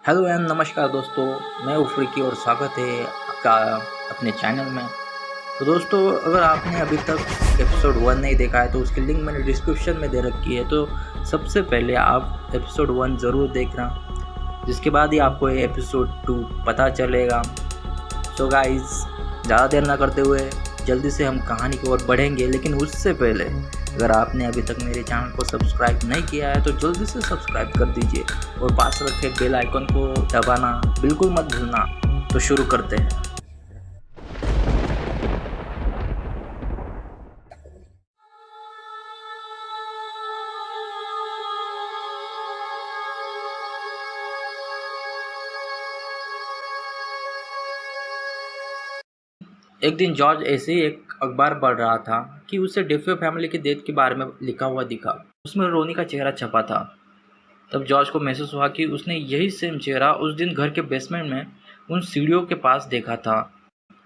Hello and नमस्कार दोस्तों, मैं उफ्रीकी और स्वागत है आपका अपने चैनल में। तो दोस्तों, अगर आपने अभी तक एपिसोड 1 नहीं देखा है तो उसकी लिंक मैंने डिस्क्रिप्शन में दे रखी है। तो सबसे पहले आप एपिसोड 1 ज़रूर देखना, जिसके बाद ही आपको ये एपिसोड 2 पता चलेगा। सो गाइस, ज़्यादा देर ना करते हुए जल्दी से हम कहानी की ओर बढ़ेंगे। लेकिन उससे पहले अगर आपने अभी तक मेरे चैनल को सब्सक्राइब नहीं किया है तो जल्दी से सब्सक्राइब कर दीजिए और पास रखे बेल आइकन को दबाना बिल्कुल मत भूलना। तो शुरू करते हैं। एक दिन जॉर्ज ऐसे ही एक अखबार पढ़ रहा था कि उसे डेफे फैमिली की डेथ के बारे में लिखा हुआ दिखा। उसमें रोनी का चेहरा छपा था। तब जॉर्ज को महसूस हुआ कि उसने यही सेम चेहरा उस दिन घर के बेसमेंट में उन सीढ़ियों के पास देखा था।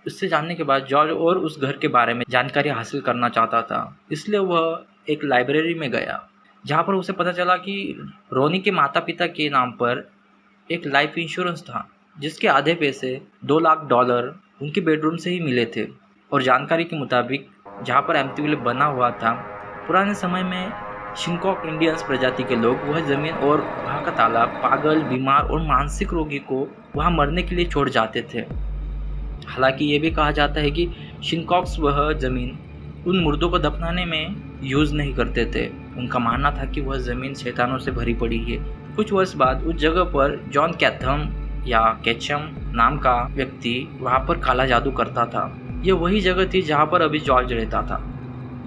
इससे जानने के बाद जॉर्ज और उस घर के बारे में जानकारी हासिल करना चाहता था, इसलिए वह एक लाइब्रेरी में गया, जहाँ पर उसे पता चला कि रोनी के माता पिता के नाम पर एक लाइफ इंश्योरेंस था, जिसके आधे पैसे $2 लाख उनके बेडरूम से ही मिले थे। और जानकारी के मुताबिक जहाँ पर एम्प्टीविले बना हुआ था, पुराने समय में शिनकॉक इंडियंस प्रजाति के लोग वह ज़मीन और वहाँ का तालाब पागल, बीमार और मानसिक रोगी को वहाँ मरने के लिए छोड़ जाते थे। हालांकि ये भी कहा जाता है कि शिनकॉक्स वह ज़मीन उन मुर्दों को दफनाने में यूज़ नहीं करते थे। उनका मानना था कि वह ज़मीन शैतानों से भरी पड़ी है। कुछ वर्ष बाद उस जगह पर जॉन कैथम या कैचम नाम का व्यक्ति वहाँ पर काला जादू करता था। ये वही जगह थी जहाँ पर अभी जॉर्ज रहता था।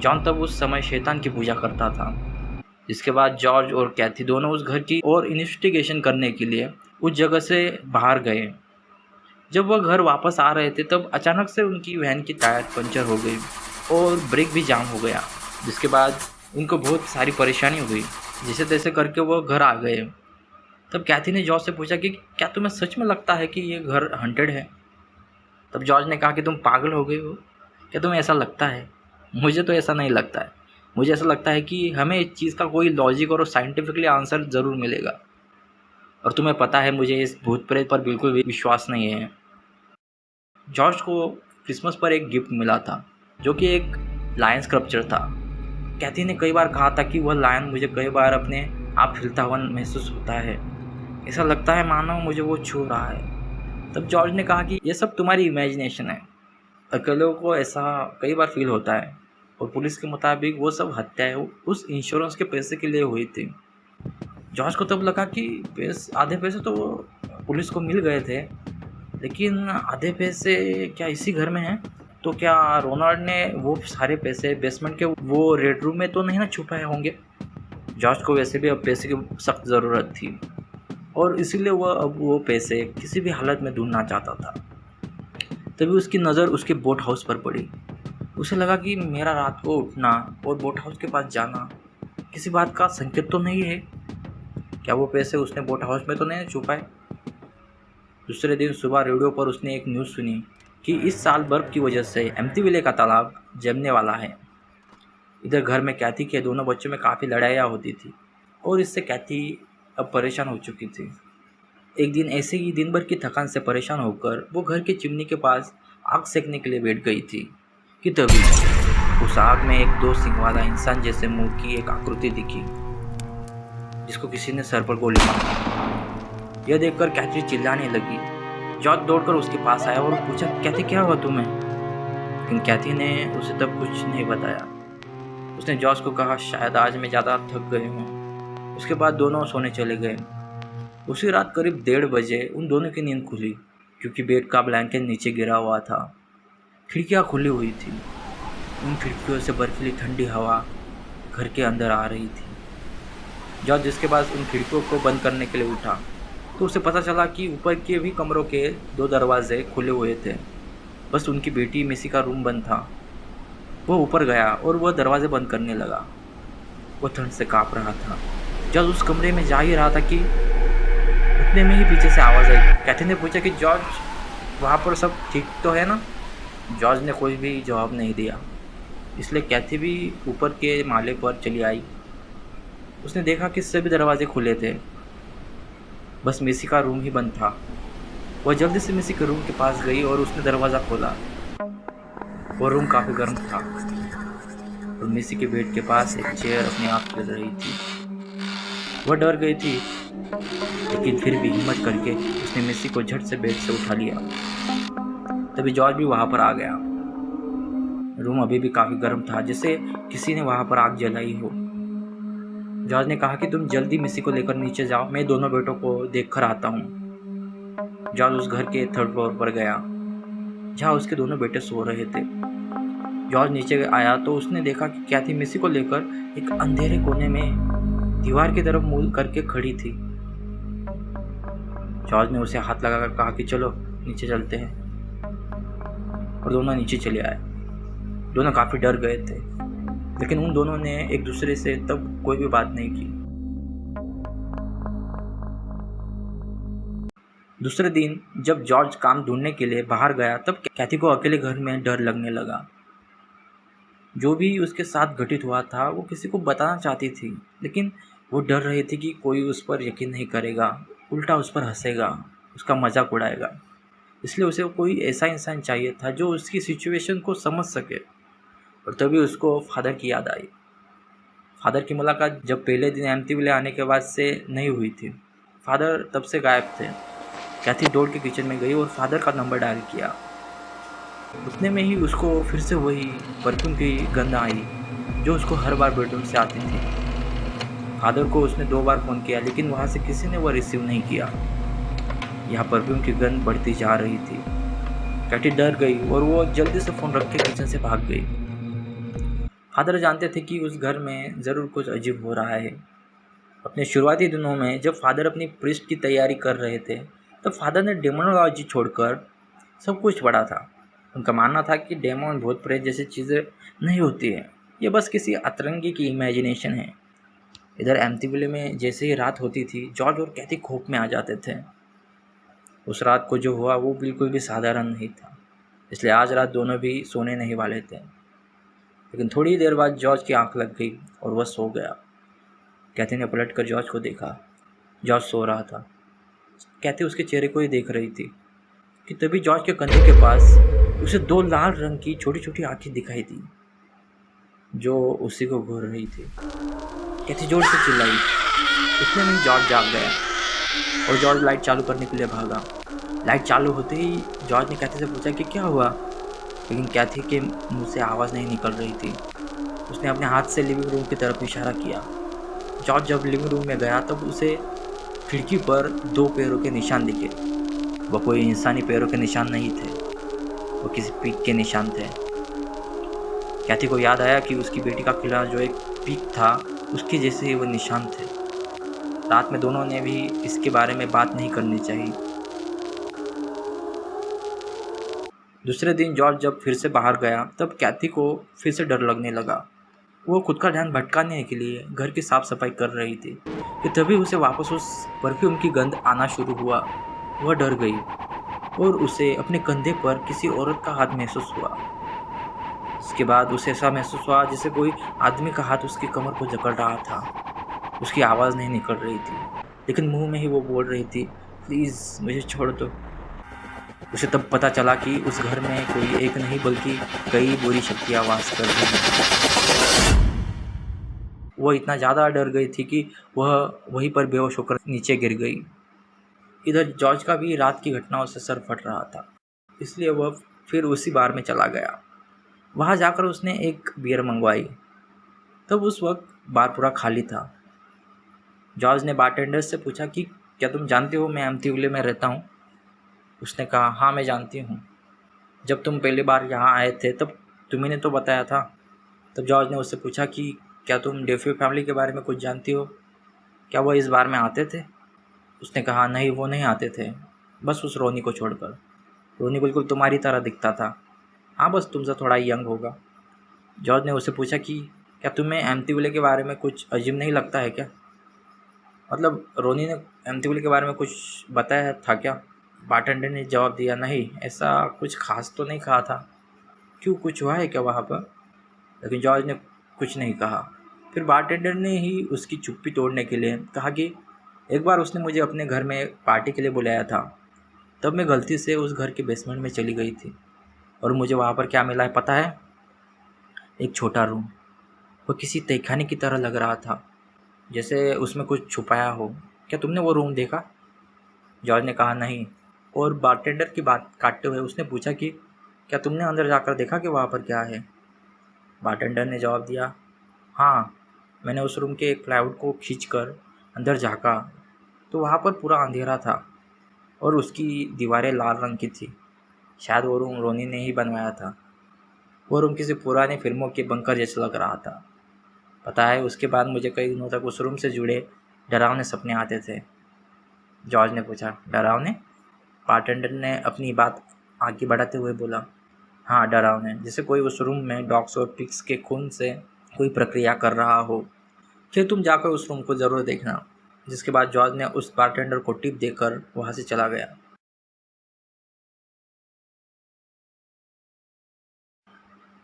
जॉन तब उस समय शैतान की पूजा करता था। जिसके बाद जॉर्ज और कैथी दोनों उस घर की और इन्वेस्टिगेशन करने के लिए उस जगह से बाहर गए। जब वह घर वापस आ रहे थे तब अचानक से उनकी वैन की टायर पंचर हो गई और ब्रेक भी जाम हो गया, जिसके बाद उनको बहुत सारी परेशानी हो गई। जैसे तैसे करके वो घर आ गए। तब कैथी ने जॉर्ज से पूछा कि क्या तुम्हें सच में लगता है कि ये घर हंटेड है? तब जॉर्ज ने कहा कि तुम पागल हो गए हो, क्या तुम्हें ऐसा लगता है? मुझे तो ऐसा नहीं लगता है। मुझे ऐसा लगता है कि हमें इस चीज़ का कोई लॉजिक और साइंटिफिकली आंसर ज़रूर मिलेगा। और तुम्हें पता है, मुझे इस भूत प्रेत पर बिल्कुल भी विश्वास नहीं है। जॉर्ज को क्रिसमस पर एक गिफ्ट मिला था, जो कि एक लायन स्कल्पचर था। कैथी ने कई बार कहा था कि वह लायन मुझे कई बार अपने आप हिलता हुआ महसूस होता है। ऐसा लगता है मानो मुझे वो छू रहा है। तब जॉर्ज ने कहा कि यह सब तुम्हारी इमेजिनेशन है। अकेलों को ऐसा कई बार फील होता है। और पुलिस के मुताबिक वो सब हत्याएं उस इंश्योरेंस के पैसे के लिए हुई थी। जॉर्ज को तब लगा कि आधे पैसे तो पुलिस को मिल गए थे, लेकिन आधे पैसे क्या इसी घर में हैं? तो क्या रोनाल्ड ने वो सारे पैसे बेसमेंट के वो रेड रूम में तो नहीं ना छुपाए होंगे? जॉर्ज को वैसे भी अब पैसे की सख्त ज़रूरत थी और इसीलिए वह अब वो पैसे किसी भी हालत में ढूंढना चाहता था। तभी उसकी नज़र उसके बोट हाउस पर पड़ी। उसे लगा कि मेरा रात को उठना और बोट हाउस के पास जाना किसी बात का संकेत तो नहीं है। क्या वो पैसे उसने बोट हाउस में तो नहीं छुपाए? दूसरे दिन सुबह रेडियो पर उसने एक न्यूज़ सुनी कि इस साल बर्फ़ की वजह से एम्प्टीविले का तालाब जमने वाला है। इधर घर में कैथी के दोनों बच्चों में काफ़ी लड़ाइयाँ होती थी और इससे कैथी अब परेशान हो चुकी थी। एक दिन ऐसे ही दिन भर की थकान से परेशान होकर वो घर की चिमनी के पास आग सेकने के लिए बैठ गई थी कि तभी उस आग में एक 2 सींग वाला इंसान जैसे मुंह की एक आकृति दिखी, जिसको किसी ने सर पर गोली मारी। यह देखकर कैथी चिल्लाने लगी। जॉर्ज दौड़कर उसके पास आया और पूछा, कैथी क्या हुआ तुम्हें? लेकिन कैथी ने उसे तब कुछ नहीं बताया। उसने जॉर्ज को कहा, शायद आज मैं ज़्यादा थक गई हूँ। उसके बाद दोनों सोने चले गए। उसी रात करीब 1:30 बजे उन दोनों की नींद खुली, क्योंकि बेड का ब्लैंकेट नीचे गिरा हुआ था। खिड़कियाँ खुली हुई थी। उन खिड़कियों से बर्फीली ठंडी हवा घर के अंदर आ रही थी। जॉर्ज जिसके बाद उन खिड़कियों को बंद करने के लिए उठा तो उसे पता चला कि ऊपर के भी कमरों के 2 दरवाजे खुले हुए थे। बस उनकी बेटी मिसी का रूम बंद था। वो ऊपर गया और वह दरवाजे बंद करने लगा। वो ठंड से काँप रहा था। जॉर्ज उस कमरे में जा ही रहा था कि उतने में ही पीछे से आवाज़ आई। कैथी ने पूछा कि जॉर्ज, वहाँ पर सब ठीक तो है ना? जॉर्ज ने कोई भी जवाब नहीं दिया, इसलिए कैथी भी ऊपर के माले पर चली आई। उसने देखा कि सभी दरवाजे खुले थे। बस मेसी का रूम ही बंद था। वह जल्दी से मेसी के रूम के पास गई और उसने दरवाज़ा खोला। वो रूम काफ़ी गर्म था और मेसी के बेड के पास एक चेयर अपने आप चल रही थी। वह डर गई थी, लेकिन फिर भी हिम्मत करके उसने मेसी को झट से बेड से उठा लिया। तभी जॉर्ज भी वहाँ पर आ गया। रूम अभी भी काफ़ी गर्म था, जैसे किसी ने वहाँ पर आग जलाई हो। जॉर्ज ने कहा कि तुम जल्दी मेसी को लेकर नीचे जाओ, मैं दोनों बेटों को देख कर आता हूँ। जॉर्ज उस घर के 3rd फ्लोर पर गया, जहाँ उसके दोनों बेटे सो रहे थे। जॉर्ज नीचे आया तो उसने देखा कि कैथी मेसी को लेकर एक अंधेरे कोने में दीवार की तरफ मुंह करके खड़ी थी। जॉर्ज ने उसे हाथ लगाकर कहा कि चलो नीचे चलते हैं, और दोनों नीचे चले आए। दोनों काफ़ी डर गए थे, लेकिन उन दोनों ने एक दूसरे से तब कोई भी बात नहीं की। दूसरे दिन जब जॉर्ज काम ढूंढने के लिए बाहर गया, तब कैथी को अकेले घर में डर लगने लगा। जो भी उसके साथ घटित हुआ था वो किसी को बताना चाहती थी, लेकिन वो डर रही थी कि कोई उस पर यकीन नहीं करेगा, उल्टा उस पर हंसेगा, उसका मजाक उड़ाएगा। इसलिए उसे कोई ऐसा इंसान चाहिए था जो उसकी सिचुएशन को समझ सके। और तभी उसको फादर की याद आई। फादर की मुलाकात जब पहले दिन एम्प्टीविले आने के बाद से नहीं हुई थी। फादर तब से गायब थे। कैथी दौड़ के किचन में गई और फादर का नंबर डायल किया। उतने में ही उसको फिर से वही परफ्यूम की गंध आई जो उसको हर बार बेडरूम से आती थी। फादर को उसने 2 बार फ़ोन किया, लेकिन वहाँ से किसी ने वो रिसीव नहीं किया। यहाँ परफ्यूम की गंध बढ़ती जा रही थी। कैथी डर गई और वो जल्दी से फ़ोन रख के किचन से भाग गई। फादर जानते थे कि उस घर में ज़रूर कुछ अजीब हो रहा है। अपने शुरुआती दिनों में जब फादर अपनी प्रीस्ट की तैयारी कर रहे थे, तब फादर ने डेमोनोलॉजी छोड़कर सब कुछ पढ़ा था। उनका मानना था कि डेमोन, भूत प्रेत जैसी चीज़ें नहीं होती है, ये बस किसी अतरंगी की इमेजिनेशन है। इधर एम्प्टीविले में जैसे ही रात होती थी, जॉर्ज और कैथी खौफ में आ जाते थे। उस रात को जो हुआ वो बिल्कुल भी साधारण नहीं था, इसलिए आज रात दोनों भी सोने नहीं वाले थे। लेकिन थोड़ी देर बाद जॉर्ज की आंख लग गई और वह सो गया। कैथी ने पलटकर जॉर्ज को देखा। जॉर्ज सो रहा था। कैथी उसके चेहरे को ही देख रही थी कि तभी जॉर्ज के कंधे के पास उसे 2 लाल रंग की छोटी छोटी आंखें दिखाई दी जो उसी को घूर रही थी। कैथी जोर से चिल्लाई। इतने में जॉर्ज जाग गया और जॉर्ज लाइट चालू करने के लिए भागा। लाइट चालू होते ही जॉर्ज ने कैथी से पूछा कि क्या हुआ, लेकिन कैथी के मुंह से आवाज़ नहीं निकल रही थी। उसने अपने हाथ से लिविंग रूम की तरफ इशारा किया। जॉर्ज जब लिविंग रूम में गया तब उसे खिड़की पर 2 पैरों के निशान दिखे। वह कोई इंसानी पैरों के निशान नहीं थे, वो किसी पीक के निशान थे। कैथी को याद आया कि उसकी बेटी का खिलौना जो एक पीक था, उसके जैसे ही वो निशान थे। रात में दोनों ने भी इसके बारे में बात नहीं करनी चाहिए। दूसरे दिन जॉर्ज जब फिर से बाहर गया, तब कैथी को फिर से डर लगने लगा। वो खुद का ध्यान भटकाने के लिए घर की साफ सफाई कर रही थी कि तभी उसे वापस उस परफ्यूम की गंध आना शुरू हुआ। वह डर गई और उसे अपने कंधे पर किसी औरत का हाथ महसूस हुआ। उसके बाद उसे ऐसा महसूस हुआ जैसे कोई आदमी का हाथ उसकी कमर को जकड़ रहा था। उसकी आवाज़ नहीं निकल रही थी, लेकिन मुंह में ही वो बोल रही थी, प्लीज़ मुझे छोड़ दो। उसे तब पता चला कि उस घर में कोई एक नहीं बल्कि कई बुरी शक्तियाँ वास कर रही हैं। वह इतना ज़्यादा डर गई थी कि वह वहीं पर बेहोश होकर नीचे गिर गई। इधर जॉर्ज का भी रात की घटनाओं से सर फट रहा था, इसलिए वह फिर उसी बार में चला गया। वहाँ जाकर उसने एक बियर मंगवाई। तब उस वक्त बार पूरा खाली था। जॉर्ज ने बारटेंडर से पूछा कि क्या तुम जानते हो मैं एम्प्टीविले में रहता हूँ। उसने कहा, हाँ मैं जानती हूँ। जब तुम पहली बार यहाँ आए थे तब तुम्ही ने तो बताया था। तब जॉर्ज ने उससे पूछा कि क्या तुम डेफी फैमिली के बारे में कुछ जानती हो, क्या वो इस बार में आते थे। उसने कहा, नहीं वो नहीं आते थे, बस उस रोनी को छोड़कर। रोनी बिल्कुल तुम्हारी तरह दिखता था, हाँ बस तुमसे थोड़ा यंग होगा। जॉर्ज ने उससे पूछा कि क्या तुम्हें एम्प्टीविले के बारे में कुछ अजीब नहीं लगता है क्या, मतलब रोनी ने एम्प्टीविले के बारे में कुछ बताया था क्या। बारटेंडर ने जवाब दिया, नहीं ऐसा कुछ खास तो नहीं कहा था। क्यों, कुछ हुआ है क्या वहाँ पर। लेकिन जॉर्ज ने कुछ नहीं कहा। फिर बारटेंडर ने ही उसकी चुप्पी तोड़ने के लिए कहा कि एक बार उसने मुझे अपने घर में पार्टी के लिए बुलाया था। तब मैं गलती से उस घर के बेसमेंट में चली गई थी और मुझे वहाँ पर क्या मिला है पता है? एक छोटा रूम। वो किसी तहखाने की तरह लग रहा था, जैसे उसमें कुछ छुपाया हो। क्या तुमने वो रूम देखा? जॉर्ज ने कहा नहीं, और बारटेंडर की बात काटते हुए उसने पूछा कि क्या तुमने अंदर जाकर देखा कि वहाँ पर क्या है? बारटेंडर ने जवाब दिया, हाँ, मैंने उस रूम के एक प्लाईवुड को खींचकर अंदर झाँका तो वहाँ पर पूरा अंधेरा था और उसकी दीवारें लाल रंग की थी। शायद वो रूम रोनी ने ही बनवाया था। वो रूम किसी पुरानी फिल्मों के बंकर जैसा लग रहा था। पता है, उसके बाद मुझे कई दिनों तक उस रूम से जुड़े डरावने सपने आते थे। जॉर्ज ने पूछा, डरावने? बारटेंडर ने अपनी बात आगे बढ़ाते हुए बोला, हाँ, डरावने, जैसे कोई उस रूम में डॉग्स और पिग्स के खून से कोई प्रक्रिया कर रहा हो। फिर तुम जाकर उस रूम को ज़रूर देखना। जिसके बाद जॉर्ज ने उस बारटेंडर को टिप देकर वहाँ से चला गया।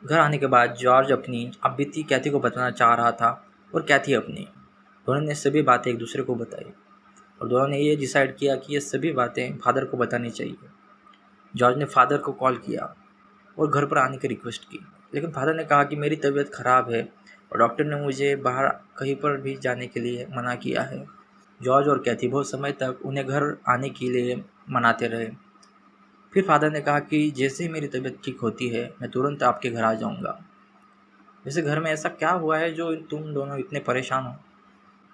घर आने के बाद जॉर्ज अपनी अब बीती कैथी को बताना चाह रहा था और कैथी अपनी। दोनों ने सभी बातें एक दूसरे को बताई और दोनों ने ये डिसाइड किया कि ये सभी बातें फादर को बतानी चाहिए। जॉर्ज ने फादर को कॉल किया और घर पर आने की रिक्वेस्ट की, लेकिन फादर ने कहा कि मेरी तबीयत ख़राब है और डॉक्टर ने मुझे बाहर कहीं पर भी जाने के लिए मना किया है। जॉर्ज और कैथी बहुत समय तक उन्हें घर आने के लिए मनाते रहे। फिर फादर ने कहा कि जैसे ही मेरी तबीयत ठीक होती है मैं तुरंत आपके घर आ जाऊंगा। वैसे घर में ऐसा क्या हुआ है जो तुम दोनों इतने परेशान हो?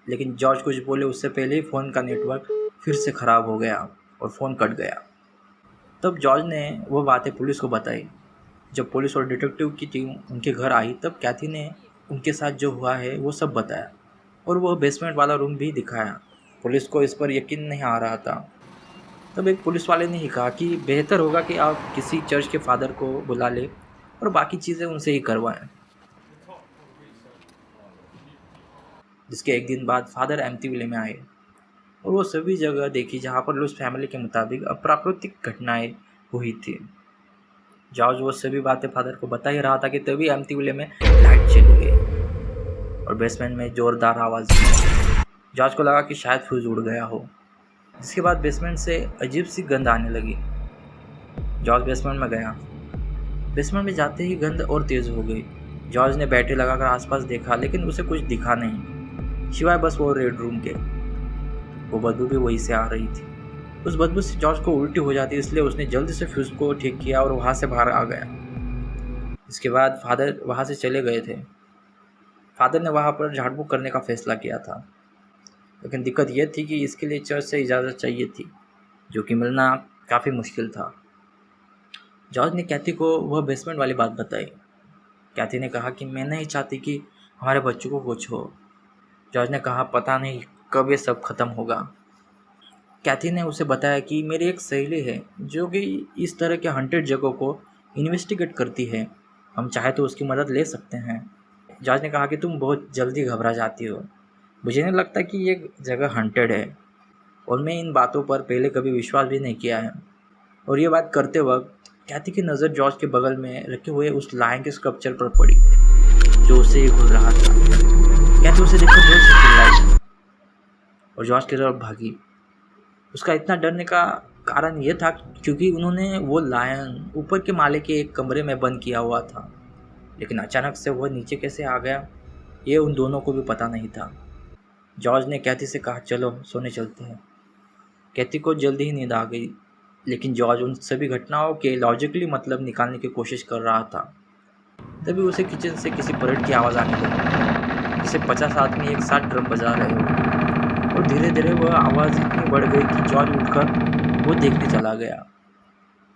लेकिन जॉर्ज कुछ बोले उससे पहले ही फ़ोन का नेटवर्क फिर से ख़राब हो गया और फ़ोन कट गया। तब जॉर्ज ने वो बातें पुलिस को बताई। जब पुलिस और डिटेक्टिव की टीम उनके घर आई तब कैथी ने उनके साथ जो हुआ है वो सब बताया और वो बेसमेंट वाला रूम भी दिखाया। पुलिस को इस पर यकीन नहीं आ रहा था। तब एक पुलिस वाले ने ही कहा कि बेहतर होगा कि आप किसी चर्च के फादर को बुला लें और बाकी चीज़ें उनसे ही करवाएं। जिसके एक दिन बाद फादर एम्प्टीविले में आए और वो सभी जगह देखी जहाँ पर लुइस फैमिली के मुताबिक अप्राकृतिक घटनाएं हुई थी। जॉर्ज वो सभी बातें फादर को बता ही रहा था कि तभी एम्प्टीविले में लाइट चली गई और बेसमेंट में जोरदार आवाज़ आई। जॉर्ज को लगा कि शायद फ्यूज उड़ गया हो। जिसके बाद बेसमेंट से अजीब सी गंध आने लगी। जॉर्ज बेसमेंट में गया। बेसमेंट में जाते ही गंध और तेज़ हो गई। जॉर्ज ने बैटरी लगाकर आसपास देखा, लेकिन उसे कुछ दिखा नहीं, सिवाय बस वो रेड रूम के। वो बदबू भी वहीं से आ रही थी। उस बदबू से जॉर्ज को उल्टी हो जाती, इसलिए उसने जल्दी से फ्यूज को ठीक किया और वहाँ से बाहर आ गया। इसके बाद फादर वहाँ से चले गए थे। फादर ने वहाँ पर झाड़ फूक करने का फैसला किया था, लेकिन दिक्कत यह थी कि इसके लिए चर्च से इजाज़त चाहिए थी, जो कि मिलना काफ़ी मुश्किल था। जॉर्ज ने कैथी को वह बेसमेंट वाली बात बताई। कैथी ने कहा कि मैं नहीं चाहती कि हमारे बच्चों को कुछ हो। जॉर्ज ने कहा, पता नहीं कब ये सब ख़त्म होगा। कैथी ने उसे बताया कि मेरी एक सहेली है जो कि इस तरह के हंटेड जगहों को इन्वेस्टिगेट करती है, हम चाहे तो उसकी मदद ले सकते हैं। जॉर्ज ने कहा कि तुम बहुत जल्दी घबरा जाती हो, मुझे नहीं लगता कि ये जगह हंटेड है और मैं इन बातों पर पहले कभी विश्वास भी नहीं किया है। और ये बात करते वक्त कैथी की नज़र जॉर्ज के बगल में रखे हुए उस लायन के स्कल्पचर पर पड़ी जो उसे ही घूर रहा था। कैथी उसे देखकर जोर से चिल्लाई और जॉर्ज की तरफ भागी। उसका इतना डरने का कारण यह था क्योंकि उन्होंने वो लायन ऊपर के माले के एक कमरे में बंद किया हुआ था, लेकिन अचानक से वह नीचे कैसे आ गया ये उन दोनों को भी पता नहीं था। जॉर्ज ने कैथी से कहा, चलो सोने चलते हैं। कैथी को जल्दी ही नींद आ गई, लेकिन जॉर्ज उन सभी घटनाओं के लॉजिकली मतलब निकालने की कोशिश कर रहा था। तभी उसे किचन से किसी परेड की आवाज़ आने लगी, जिसे 50 आदमी एक साथ ड्रम बजा रहे हो। और धीरे धीरे वह आवाज़ इतनी बढ़ गई कि जॉर्ज उठकर वो देखने चला गया।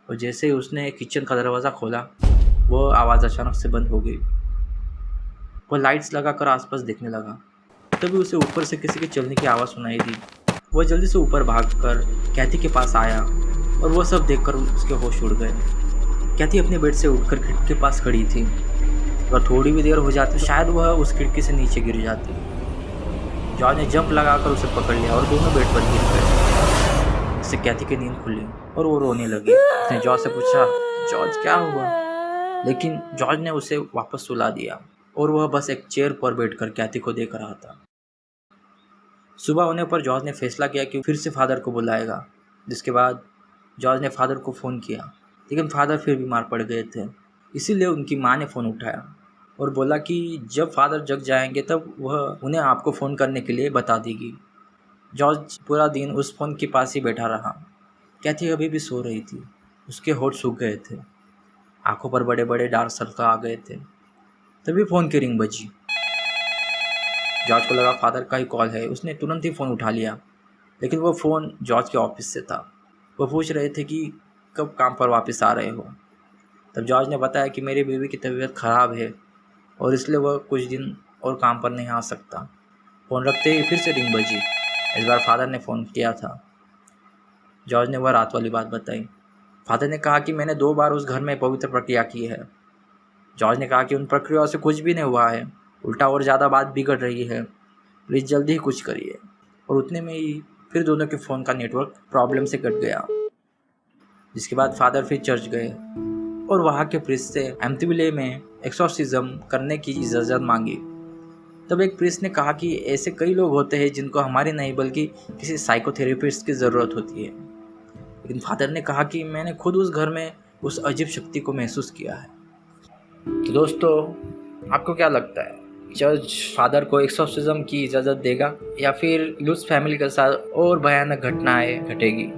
और जैसे ही उसने किचन का दरवाज़ा खोला, वह आवाज़ अचानक से बंद हो गई। वह लाइट्स लगाकर आसपास देखने लगा। तभी उसे ऊपर से किसी के चलने की आवाज़ सुनाई दी। वह जल्दी से ऊपर भागकर कैथी के पास आया और वह सब देखकर उसके होश उड़ गए। कैथी अपने बेड से उठकर खिड़की के पास खड़ी थी और थोड़ी भी देर हो जाती शायद वह उस खिड़की से नीचे गिर जाती। जॉर्ज ने जंप लगाकर उसे पकड़ लिया और दोनों बेड पर गिर गए। इससे कैथी की नींद खुली और वो रोने लगी। उसने जॉर्ज से पूछा, जॉर्ज क्या हुआ? लेकिन जॉर्ज ने उसे वापस सुला दिया और वह बस एक चेयर पर बैठकर कैथी को देख रहा था। सुबह होने पर जॉर्ज ने फैसला किया कि फिर से फादर को बुलाएगा। जिसके बाद जॉर्ज ने फादर को फ़ोन किया, लेकिन फादर फिर बीमार पड़ गए थे। इसीलिए उनकी माँ ने फ़ोन उठाया और बोला कि जब फादर जग जाएंगे तब वह उन्हें आपको फ़ोन करने के लिए बता देगी। जॉर्ज पूरा दिन उस फ़ोन के पास ही बैठा रहा। कैथी अभी भी सो रही थी। उसके होठ सूख गए थे, आंखों पर बड़े बड़े डार्क सर्कल आ गए थे। तभी फ़ोन की रिंग बजी। जॉर्ज को लगा फादर का ही कॉल है। उसने तुरंत ही फ़ोन उठा लिया, लेकिन वो फ़ोन जॉर्ज के ऑफिस से था। वो पूछ रहे थे कि कब काम पर वापस आ रहे हो। तब जॉर्ज ने बताया कि मेरी बीवी की तबीयत ख़राब है और इसलिए वह कुछ दिन और काम पर नहीं आ सकता। फ़ोन रखते ही फिर से रिंग बजी। इस बार फादर ने फ़ोन किया था। जॉर्ज ने वह रात वाली बात बताई। फादर ने कहा कि मैंने 2 बार उस घर में पवित्र प्रक्रिया की है। जॉर्ज ने कहा कि उन प्रक्रियाओं से कुछ भी नहीं हुआ है, उल्टा और ज़्यादा बात बिगड़ रही है। प्लीज़ जल्दी ही कुछ करिए। और उतने में ही फिर दोनों के फ़ोन का नेटवर्क प्रॉब्लम से कट गया। जिसके बाद फादर फिर चर्च गए और वहाँ के प्रीस्ट से एम्तिविले में एक्सोर्सिज्म करने की इजाज़त मांगी। तब एक प्रीस्ट ने कहा कि ऐसे कई लोग होते हैं जिनको हमारी नहीं बल्कि किसी साइकोथेरेपिस्ट की ज़रूरत होती है। लेकिन फादर ने कहा कि मैंने खुद उस घर में उस अजीब शक्ति को महसूस किया है। तो दोस्तों, आपको क्या लगता है, जज फादर को एक्सोर्सिज्म की इजाज़त देगा या फिर लुस फैमिली के साथ और भयानक घटनाएं घटेगी?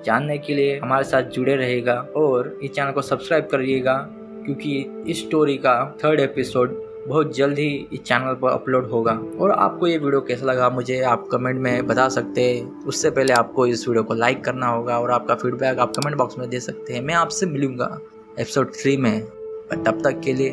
जानने के लिए हमारे साथ जुड़े रहेगा और इस चैनल को सब्सक्राइब करिएगा, क्योंकि इस स्टोरी का 3rd एपिसोड बहुत जल्द ही इस चैनल पर अपलोड होगा। और आपको ये वीडियो कैसा लगा मुझे आप कमेंट में बता सकते हैं। उससे पहले आपको इस वीडियो को लाइक करना होगा और आपका फीडबैक आप कमेंट बॉक्स में दे सकते हैं। मैं आपसे मिलूँगा एपिसोड 3 में। तब तक के लिए